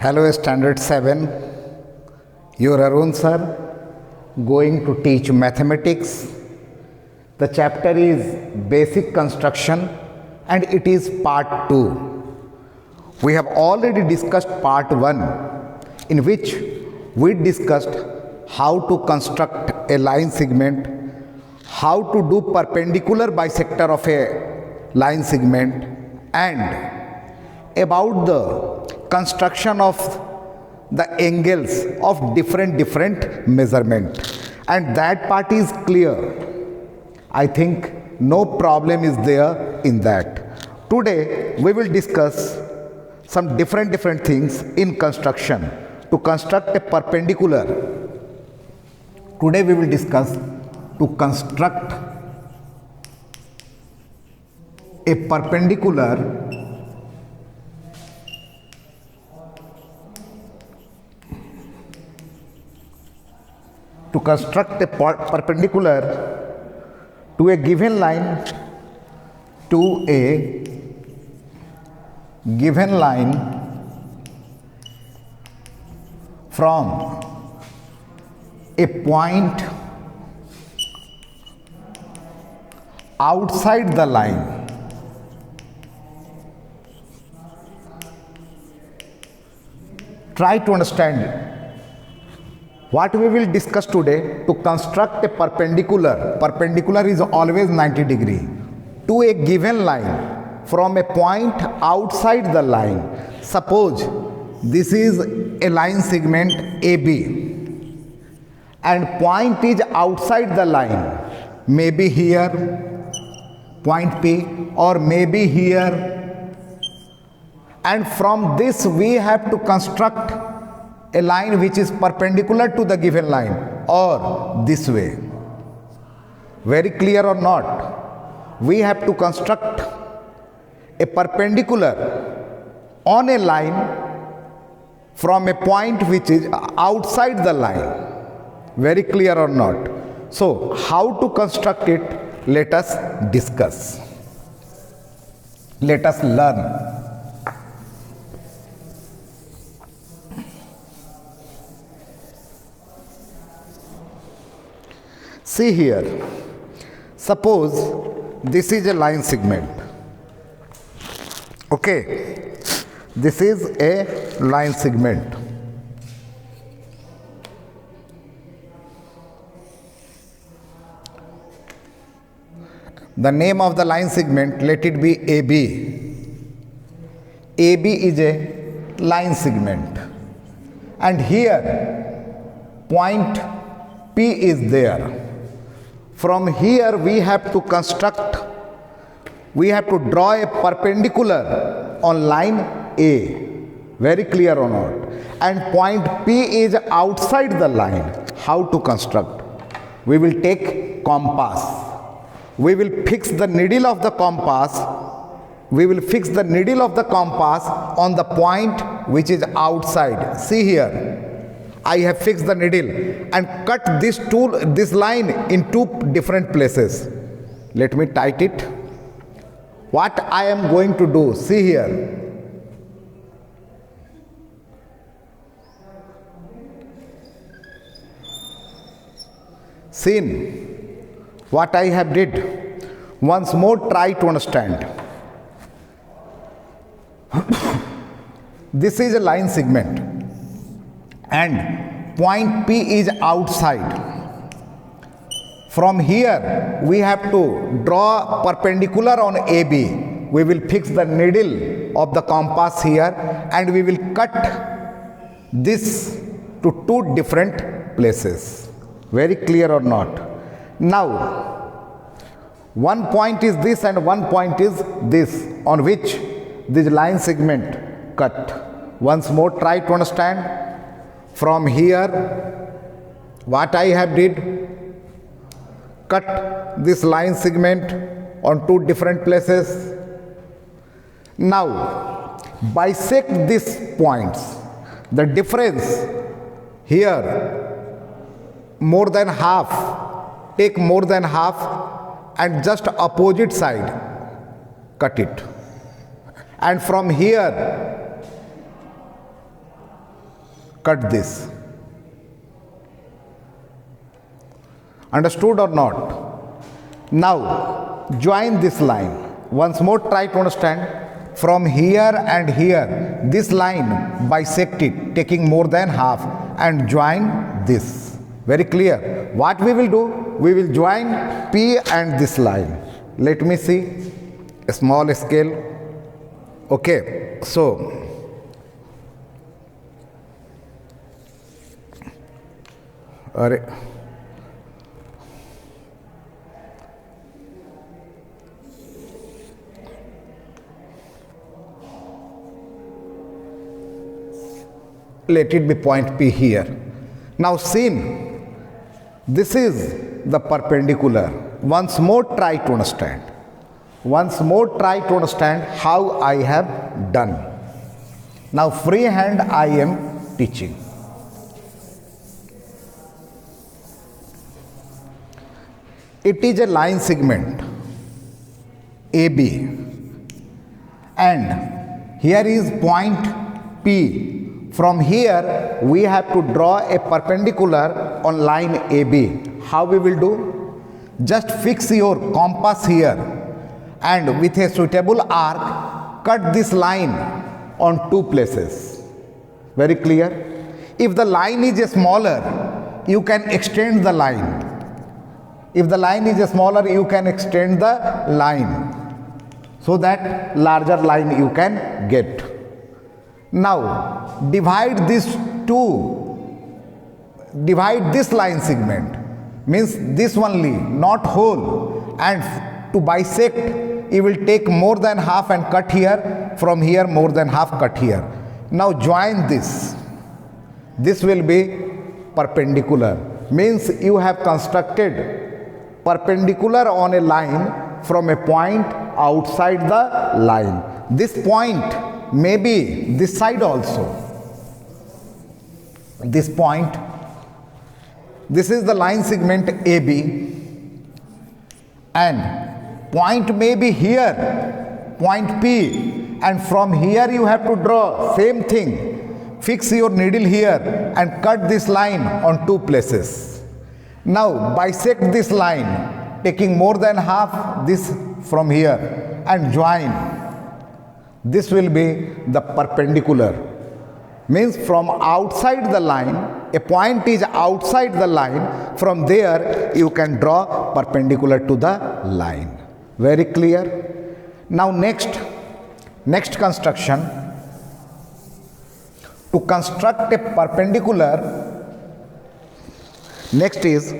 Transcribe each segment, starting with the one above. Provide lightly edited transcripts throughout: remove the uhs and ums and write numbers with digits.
Hello, Standard 7. Your Arun sir going to teach mathematics. The chapter is Basic Construction and it is part 2. We have already discussed part 1 in which we discussed how to construct a line segment, how to do perpendicular bisector of a line segment, and about the construction of the angles of different measurement, and that part is clear. I think no problem is there in that. Today we will discuss some different things in construction to construct a perpendicular. Today we will discuss to construct a perpendicular to a given line, from a point outside the line. Try to understand what we will discuss today. To construct a perpendicular is always 90 degree to a given line from a point outside the line. Suppose this is a line segment AB and point is outside the line, maybe here point P or maybe here, and from this we have to construct a line which is perpendicular to the given line, or this way. Very clear or not? We have to construct a perpendicular on a line from a point which is outside the line. Very clear or not? So how to construct it? Let us discuss. Let us learn. See here, suppose this is a line segment. Okay, this is a line segment. The name of the line segment, let it be AB. AB is a line segment, and here point P is there. From here we have to draw a perpendicular on line A. Very clear or not? And point P is outside the line. How to construct? We will take compass. We will fix the needle of the compass. On the point which is outside. See here. I have fixed the needle and cut this line in two different places. Let me tight it. What I am going to do, see here. Seen what I have did? Once more try to understand. This is a line segment and point P is outside. From here we have to draw perpendicular on AB. We will fix the needle of the compass here and we will cut this to two different places. Very clear or not? Now one point is this and one point is this, on which this line segment cut. Once more try to understand. From here, what I have did, cut this line segment on two different places. Now, bisect these points. The difference here, more than half, take more than half and just opposite side, cut it. And from here, cut this. Understood or not? Now join this line. Once more try to understand. From here and here, this line bisect it, taking more than half, and join this. Very clear. What we will do? We will join P and this line. Let me see. A small scale. Okay. So let it be point P here. Now seen, this is the perpendicular. Once more try to understand. Once more try to understand how I have done. Now freehand I am teaching. It is a line segment AB and here is point P. From here we have to draw a perpendicular on line AB. How we will do? Just fix your compass here and with a suitable arc cut this line on two places. Very clear? If the line is smaller, you can extend the line. If the line is smaller, you can extend the line so that larger line you can get. Now divide this line segment, means this only, not whole, and to bisect you will take more than half and cut here, from here more than half cut here. Now join this. This will be perpendicular, means you have constructed perpendicular on a line from a point outside the line. This point may be this side also. This point, this is the line segment AB and point may be here, point P, and from here you have to draw same thing. Fix your needle here and cut this line on two places. Now bisect this line, taking more than half this from here and join. This will be the perpendicular, means from outside the line, a point is outside the line, from there you can draw perpendicular to the line. Very clear? Now next construction. To construct a perpendicular, next is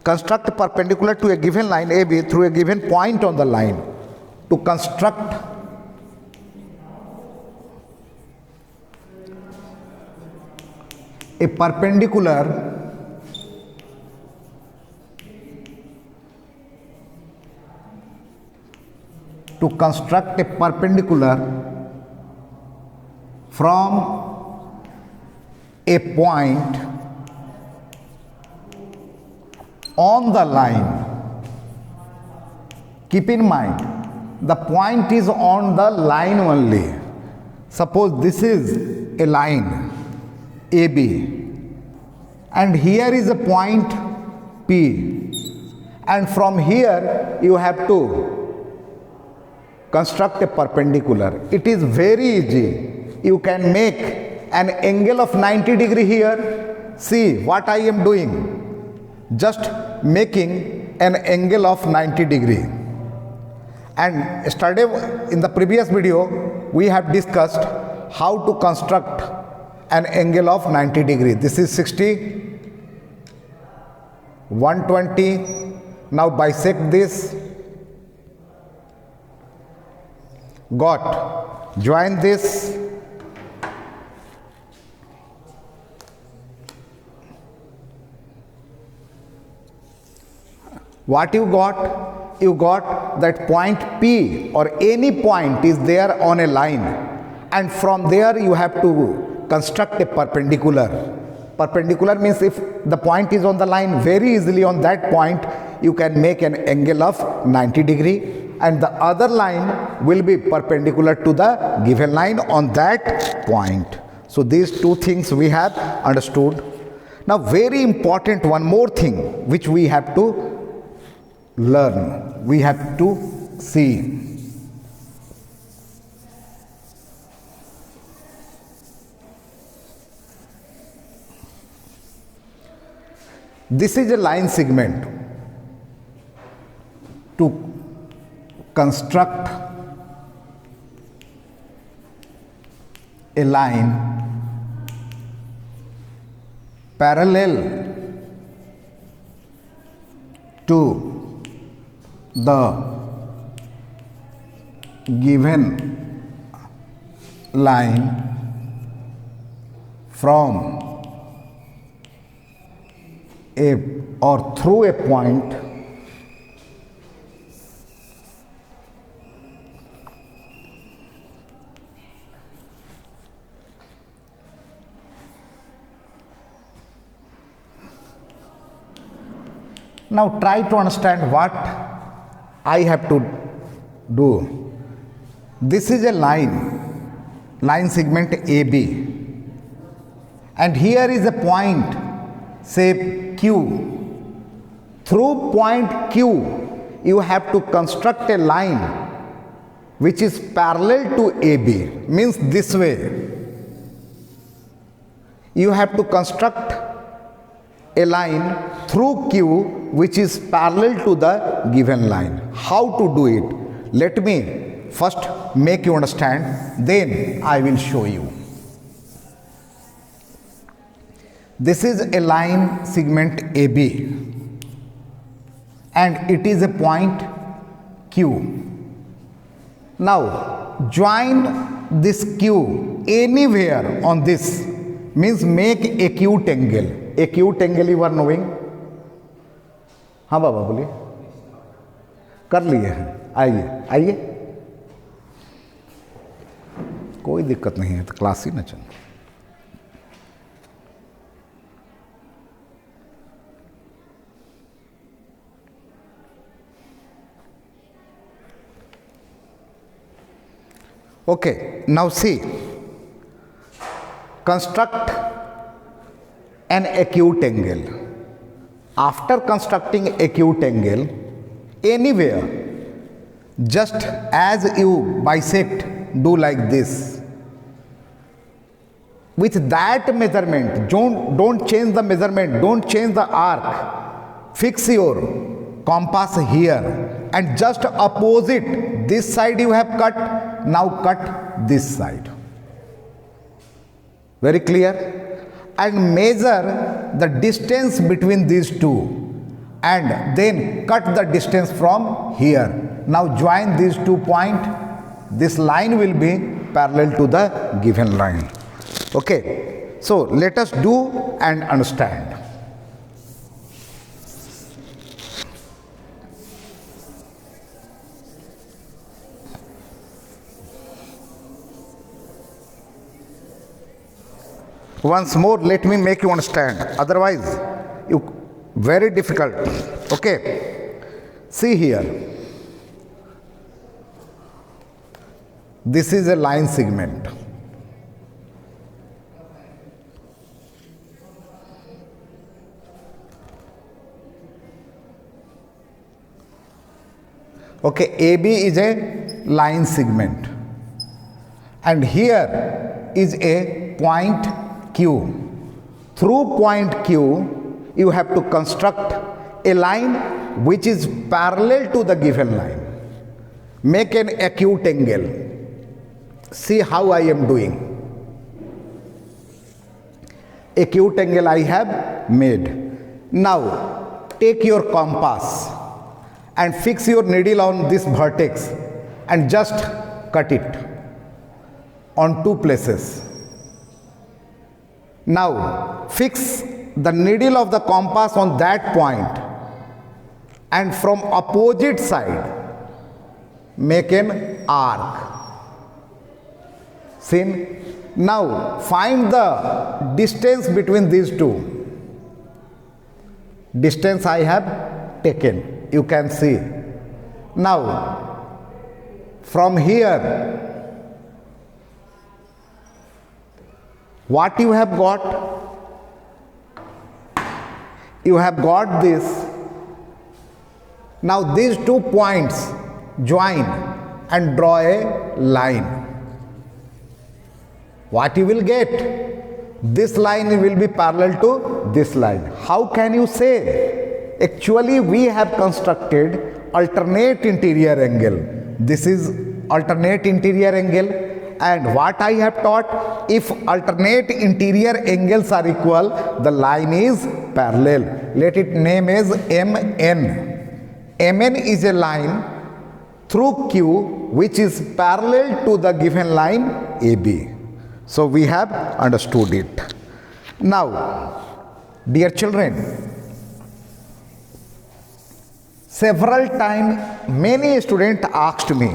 construct a perpendicular to a given line AB through a given point on the line. To construct a perpendicular from a point on the line. Keep in mind, the point is on the line only. Suppose this is a line AB and here is a point P, and from here you have to construct a perpendicular. It is very easy. You can make an angle of 90 degree here. See what I am doing. Just making an angle of 90 degree. And yesterday in the previous video we have discussed how to construct an angle of 90 degree. This is 60, 120. Now bisect this. Got. Join this. What you got? You got that point P or any point is there on a line, and from there you have to construct a perpendicular. Perpendicular means if the point is on the line, very easily on that point you can make an angle of 90 degree, and the other line will be perpendicular to the given line on that point. So these two things we have understood. Now very important one more thing which we have to learn, we have to see. This is a line segment. To construct a line parallel to the given line from a or through a point Now try to understand what I have to do. This is a line segment AB, and here is a point, say Q. Through point Q, you have to construct a line which is parallel to AB, means this way. You have to construct a line through Q which is parallel to the given line. How to do it? Let me first make you understand, then I will show you. This is a line segment AB and it is a point Q. Now join this Q anywhere on this, means make acute angle. Acute angle you are knowing? हाँ बाबा बोलिए, कर लिए हैं, आइए आइए, कोई दिक्कत नहीं है, तो क्लास ही ना चल. Okay, now see, construct an acute angle. After constructing acute angle, anywhere, just as you bisect, do like this. With that measurement, don't change the measurement, don't change the arc. Fix your compass here and just opposite. This side you have cut, now cut this side. Very clear? And measure the distance between these two and then cut the distance from here. Now join these 2 points. This line will be parallel to the given line. Okay, so let us do and understand. Once more, let me make you understand, otherwise you very difficult. Okay, see here, this is a line segment. Okay, AB is a line segment and here is a point Q. Through point Q, you have to construct a line which is parallel to the given line. Make an acute angle. See how I am doing. Acute angle I have made. Now, take your compass and fix your needle on this vertex and just cut it on 2 places. Now fix the needle of the compass on that point and from opposite side make an arc. See? Now find the distance between these two. Distance I have taken, you can see. Now from here What you have got? You have got this. Now these 2 points join and draw a line. What you will get? This line will be parallel to this line. How can you say? Actually, we have constructed alternate interior angle. This is alternate interior angle, and what I have taught, if alternate interior angles are equal, the line is parallel. Let it name as MN. MN is a line through Q which is parallel to the given line AB. So we have understood it. Now, dear children, several times many students asked me,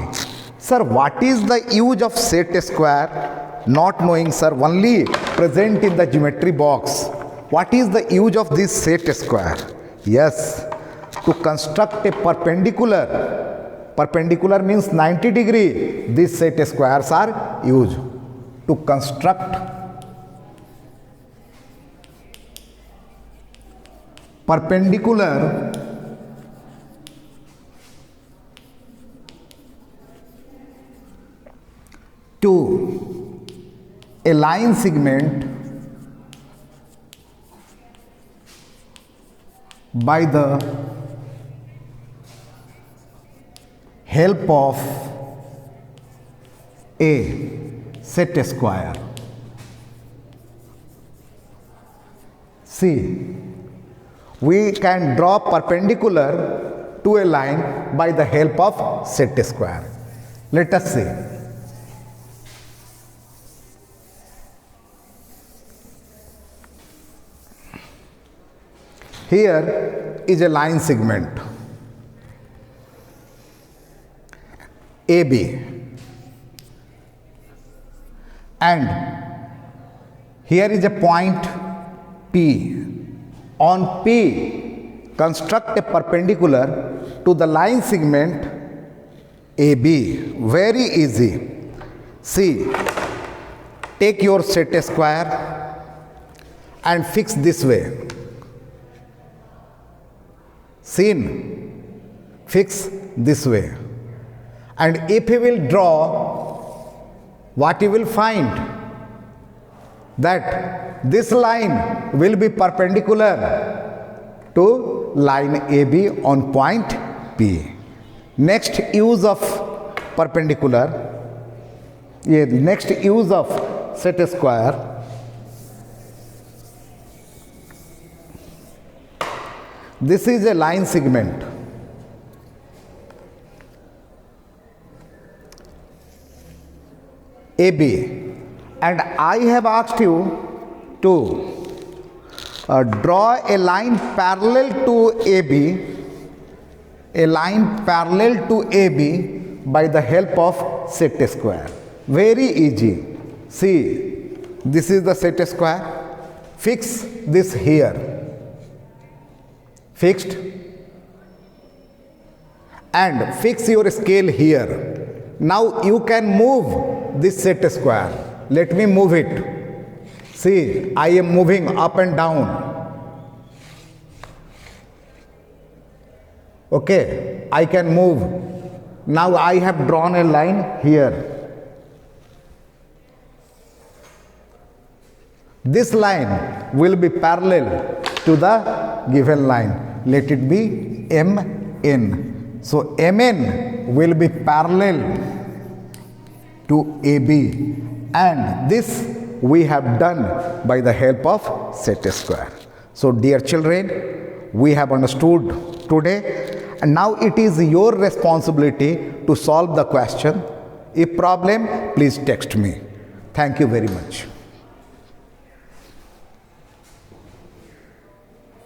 sir, what is the use of set square? Not knowing, sir, only present in the geometry box. What is the use of this set square? Yes, to construct a perpendicular. Perpendicular means 90 degree. These set squares are used to construct perpendicular to a line segment by the help of a set square. See, we can draw perpendicular to a line by the help of set square. Let us see. Here is a line segment AB, and here is a point P. On P, construct a perpendicular to the line segment AB. Very easy. See, take your set square and fix this way. Seen? Fix this way. And if you will draw, what you will find? That this line will be perpendicular to line AB on point P. Next use of perpendicular, next use of set square. This is a line segment. AB, and I have asked you to draw a line parallel to AB, a line parallel to AB by the help of set square. Very easy. See, this is the set square. Fix this here. Fixed, and fix your scale here. Now you can move this set square. Let me move it. See, I am moving up and down. Okay, I can move. Now I have drawn a line here. This line will be parallel to the given line. Let it be MN. So MN will be parallel to AB, and this we have done by the help of set square. So dear children, we have understood today, and now it is your responsibility to solve the question. If problem, please text me. Thank you very much.